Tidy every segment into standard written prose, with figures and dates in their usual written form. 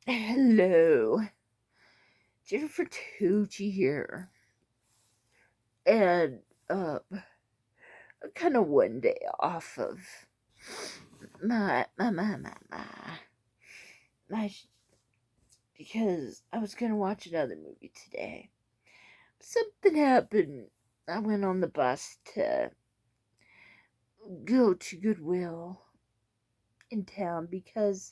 Hello, Jennifer Tucci here, and kind of one day off of my my my my my my because I was gonna watch another movie today. Something happened. I went on the bus to go to Goodwill in town because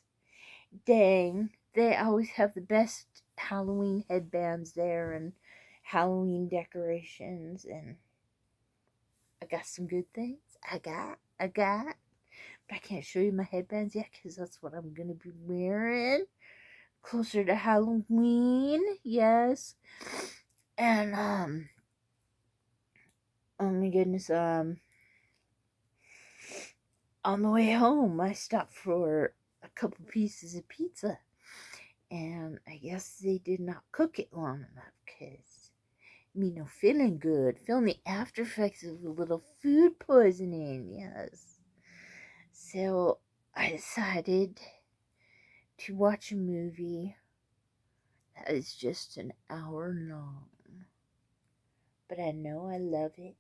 dang, they always have the best Halloween headbands there and Halloween decorations, and I got some good things. I got. But I can't show you my headbands yet because that's what I'm gonna be wearing closer to Halloween. Yes, and oh my goodness, on the way home I stopped for a couple pieces of pizza, and I guess they did not cook it long enough because me no feeling good, feeling the after effects of a little food poisoning. Yes. So I decided to watch a movie that is just an hour long. But I know I love it.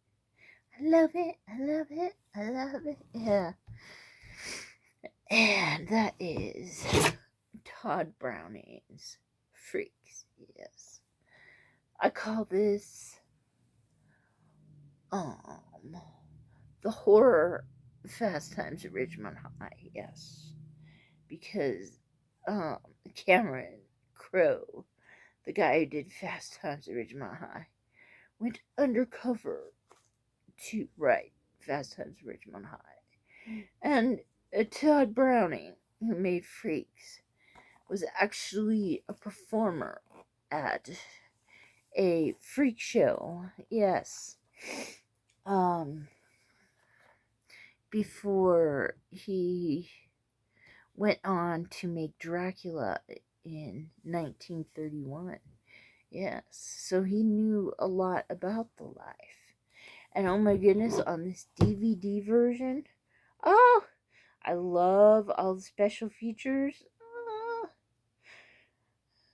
I love it. I love it. I love it. Yeah. And that is Todd Browning's Freaks. Yes. I call this um the horror Fast Times at Ridgemont High. Yes. Because um Cameron Crowe, the guy who did Fast Times at Ridgemont High, went undercover to write Fast Times at Ridgemont High. And Todd Browning, who made Freaks, was actually a performer at a freak show. Yes. Um, Before he went on to make Dracula in 1931. Yes, so he knew a lot about the life. And oh my goodness, on this DVD version, oh, I love all the special features.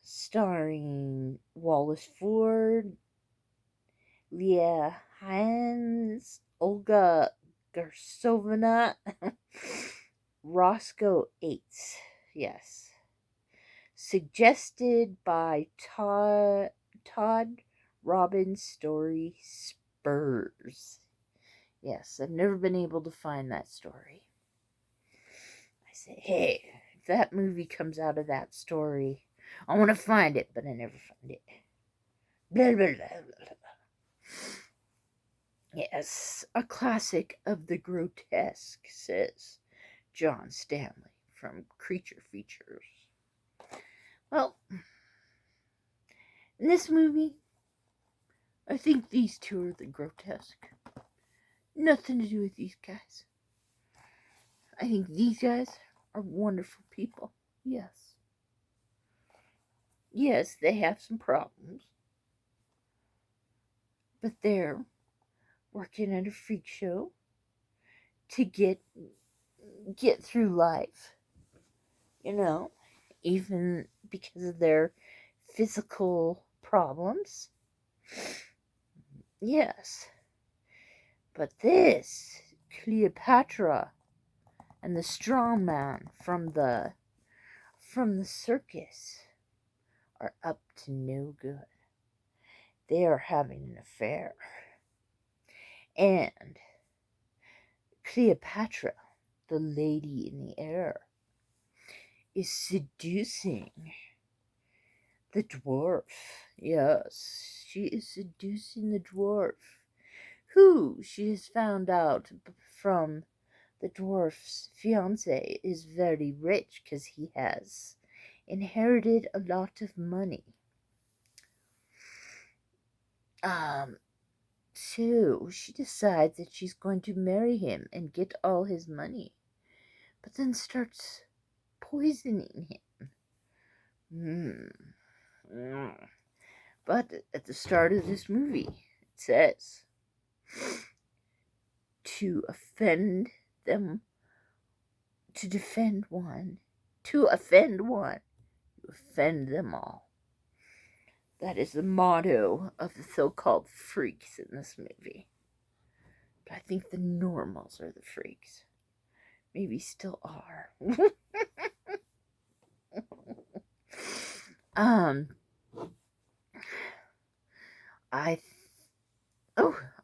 Starring Wallace Ford, Leah Hines, Olga Gersovina, Roscoe Aites. Yes. Suggested by Todd Robbins Story Spurs. Yes, I've never been able to find that story. I say, hey, if that movie comes out of that story, I want to find it, but I never find it. Blah, blah, blah, blah. Yes, a classic of the grotesque, says John Stanley from Creature Features. Well, in this movie, I think these two are the grotesque. Nothing to do with these guys. I think these guys are wonderful people. Yes. Yes, they have some problems. But they're working at a freak show to get through life. You know, even because of their physical problems. Yes. But this Cleopatra and the strong man from the circus are up to no good. They are having an affair. And Cleopatra, the lady in the air, is seducing the dwarf. Yes, she is seducing the dwarf, who she has found out from the dwarf's fiance is very rich because he has inherited a lot of money. So she decides that she's going to marry him and get all his money, but then starts poisoning him. But at the start of this movie, it says to offend them, to defend one, to offend one, you offend them all. That is the motto of the so-called freaks in this movie. But I think the normals are the freaks. Maybe still are.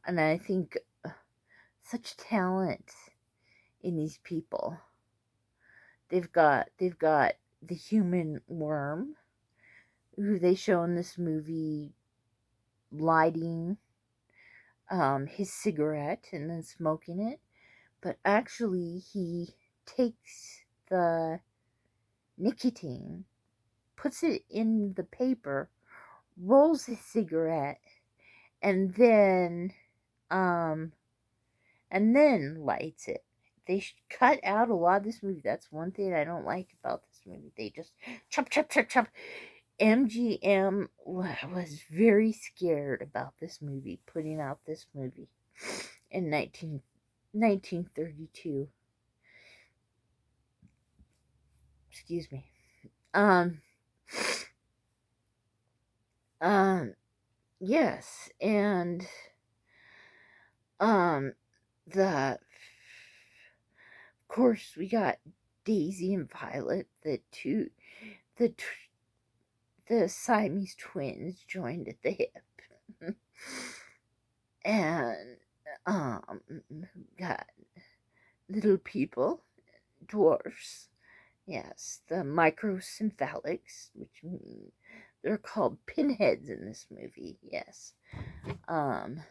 And I think such talent in these people. They've got the human worm, who they show in this movie lighting his cigarette and then smoking it, but actually he takes the nicotine, puts it in the paper, rolls his cigarette, and then lights it. They cut out a lot of this movie. That's one thing I don't like about this movie. They just chop, chop, chop, chop. MGM was very scared about this movie, putting out this movie in 1932. Excuse me. Yes, and of course we got Daisy and Violet, the Siamese twins joined at the hip. And got little people, dwarfs. Yes, the microcephalics, which they're called pinheads in this movie. Yes. The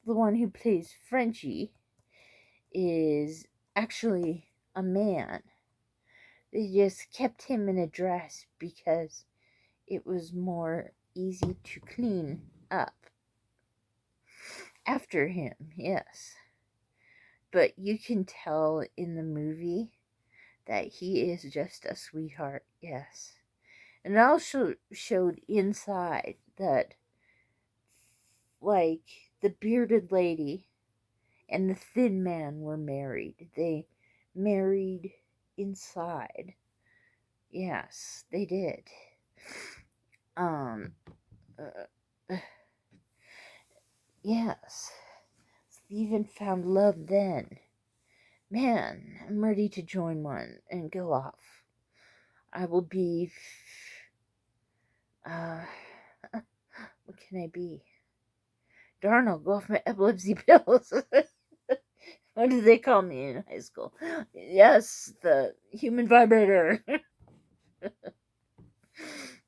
one who plays Frenchy is actually a man. They just kept him in a dress because it was more easy to clean up after him. Yes. But you can tell in the movie that he is just a sweetheart. Yes. And it also showed inside that, like, the bearded lady and the thin man were married. They married inside. Yes, they did. Yes. They even found love then. Man, I'm ready to join one and go off. I will be... what can I be? Darn, I'll go off my epilepsy pills. What did they call me in high school? Yes, the human vibrator.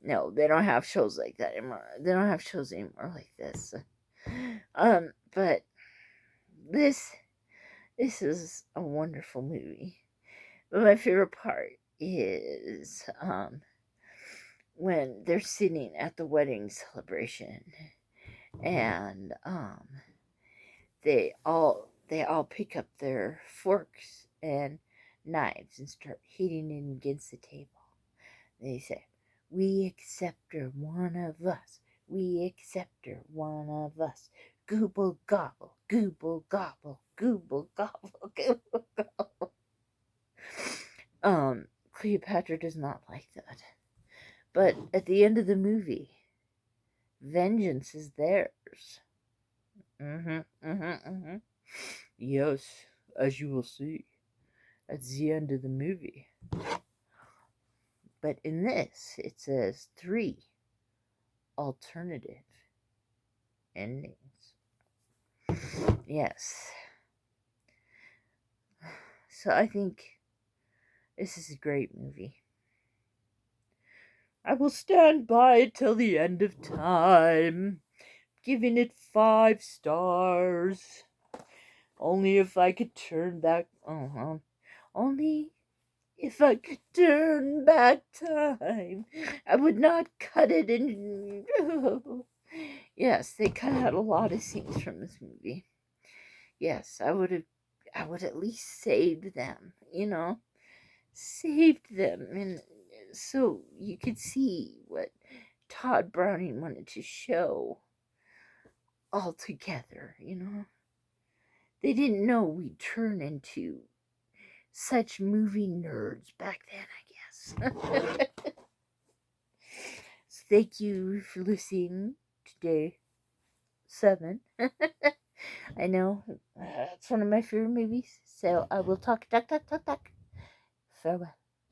No, they don't have shows like that anymore. They don't have shows anymore like this. But this is a wonderful movie. But my favorite part is when they're sitting at the wedding celebration, and they all pick up their forks and knives and start hitting it against the table. They say, "We accept her, one of us. We accept her, one of us. Gooble gobble, gooble gobble, gooble gobble, gooble gobble." Cleopatra does not like that. But at the end of the movie, vengeance is theirs. Yes, as you will see, at the end of the movie. But in this, it says 3 alternative endings. Yes. So I think this is a great movie. I will stand by it till the end of time, giving it 5 stars. Only if I could turn back... Only if I could turn back time, I would not cut it in... Yes, they cut out a lot of scenes from this movie. Yes, I would at least saved them, saved them, and so you could see what Todd Browning wanted to show all together, They didn't know we'd turn into such movie nerds back then, I guess. yes. So thank you for listening today. 7. I know it's one of my favorite movies, so I will talk. Farewell.